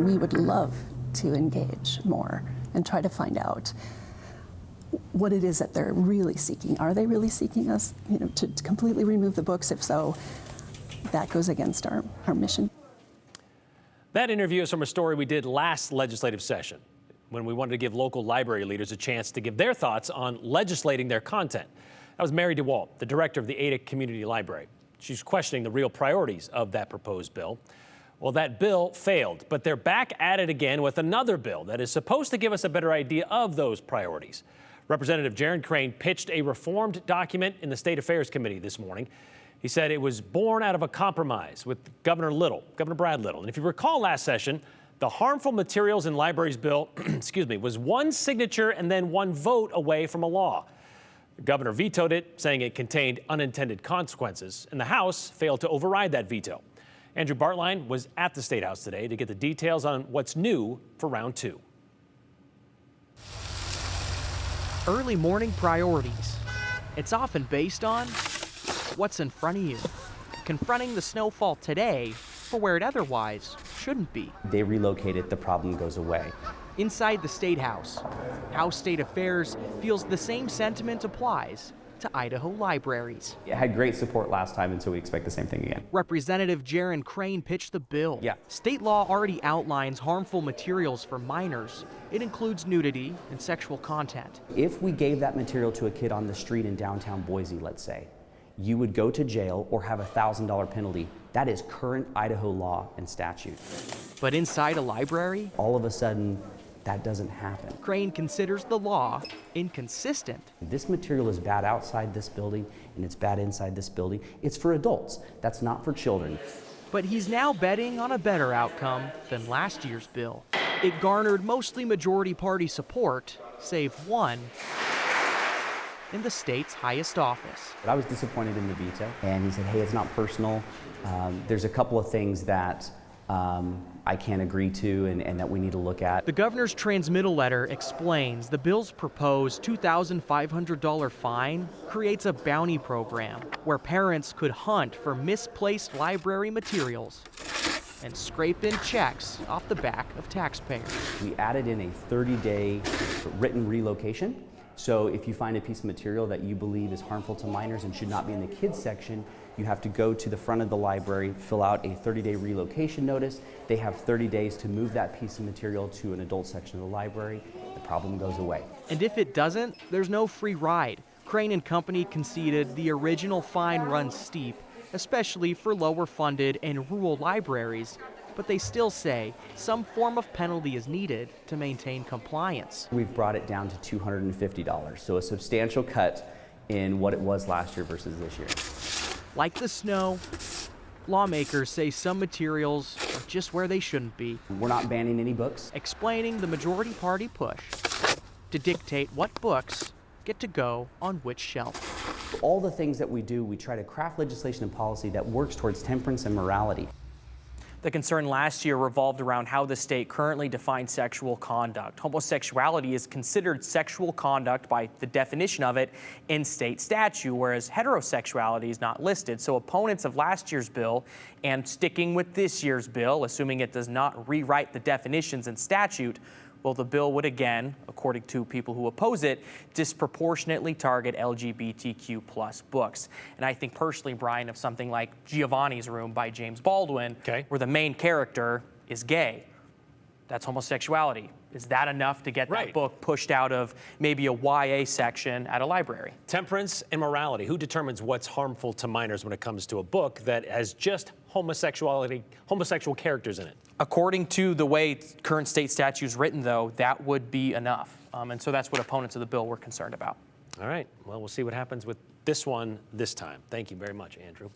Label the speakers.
Speaker 1: We would love to engage more and try to find out what it is that they're really seeking. Are they really seeking us, to completely remove the books? If so, that goes against our mission.
Speaker 2: That interview is from a story we did last legislative session, when we wanted to give local library leaders a chance to give their thoughts on legislating their content. That was Mary DeWalt, the director of the Ada Community Library. She's questioning the real priorities of that proposed bill. Well, that bill failed, but they're back at it again with another bill that is supposed to give us a better idea of those priorities. Representative Jaron Crane pitched a reformed document in the State Affairs Committee this morning. He said it was born out of a compromise with Governor Brad Little. And if you recall last session, the harmful materials in libraries bill, was one signature and then one vote away from a law. The governor vetoed it, saying it contained unintended consequences, and the House failed to override that veto. Andrew Bartline was at the State House today to get the details on what's new for round two.
Speaker 3: Early morning priorities. It's often based on what's in front of you. Confronting the snowfall today for where it otherwise shouldn't be.
Speaker 4: They relocate it, the problem goes away.
Speaker 3: Inside the State House, House State Affairs feels the same sentiment applies to Idaho libraries.
Speaker 4: It had great support last time, and so we expect the same thing again.
Speaker 3: Representative Jaron Crane pitched the bill.
Speaker 4: Yeah.
Speaker 3: State law already outlines harmful materials for minors. It includes nudity and sexual content.
Speaker 4: If we gave that material to a kid on the street in downtown Boise, let's say, you would go to jail or have a $1,000 penalty. That is current Idaho law and statute.
Speaker 3: But inside a library,
Speaker 4: all of a sudden, that doesn't happen.
Speaker 3: Crane considers the law inconsistent.
Speaker 4: This material is bad outside this building and it's bad inside this building. It's for adults. That's not for children.
Speaker 3: But he's now betting on a better outcome than last year's bill. It garnered mostly majority party support, save one in the state's highest office.
Speaker 4: But I was disappointed in the veto, and he said, hey, it's not personal. There's a couple of things that I can't agree to and that we need to look at.
Speaker 3: The governor's transmittal letter explains the bill's proposed $2,500 fine creates a bounty program where parents could hunt for misplaced library materials and scrape in checks off the back of taxpayers.
Speaker 4: We added in a 30-day written relocation. So if you find a piece of material that you believe is harmful to minors and should not be in the kids section, you have to go to the front of the library, fill out a 30-day relocation notice. They have 30 days to move that piece of material to an adult section of the library. The problem goes away.
Speaker 3: And if it doesn't, there's no free ride. Crane and company conceded the original fine runs steep, especially for lower funded and rural libraries. But they still say some form of penalty is needed to maintain compliance.
Speaker 4: We've brought it down to $250, so a substantial cut in what it was last year versus this year.
Speaker 3: Like the snow, lawmakers say some materials are just where they shouldn't be.
Speaker 4: We're not banning any books.
Speaker 3: Explaining the majority party push to dictate what books get to go on which shelf.
Speaker 4: All the things that we do, we try to craft legislation and policy that works towards temperance and morality.
Speaker 5: The concern last year revolved around how the state currently defines sexual conduct. Homosexuality is considered sexual conduct by the definition of it in state statute, whereas heterosexuality is not listed. So opponents of last year's bill and sticking with this year's bill, assuming it does not rewrite the definitions in statute, well, the bill would again, according to people who oppose it, disproportionately target LGBTQ plus books. And I think personally, Brian, of something like Giovanni's Room by James Baldwin, where the main character is gay, that's homosexuality. Is that enough to get that book pushed out of maybe a YA section at a library?
Speaker 2: Temperance and morality. Who determines what's harmful to minors when it comes to a book that has just homosexual characters in it?
Speaker 5: According to the way current state statute is written, though, that would be enough. And so that's what opponents of the bill were concerned about.
Speaker 2: All right. Well, we'll see what happens with this one this time. Thank you very much, Andrew.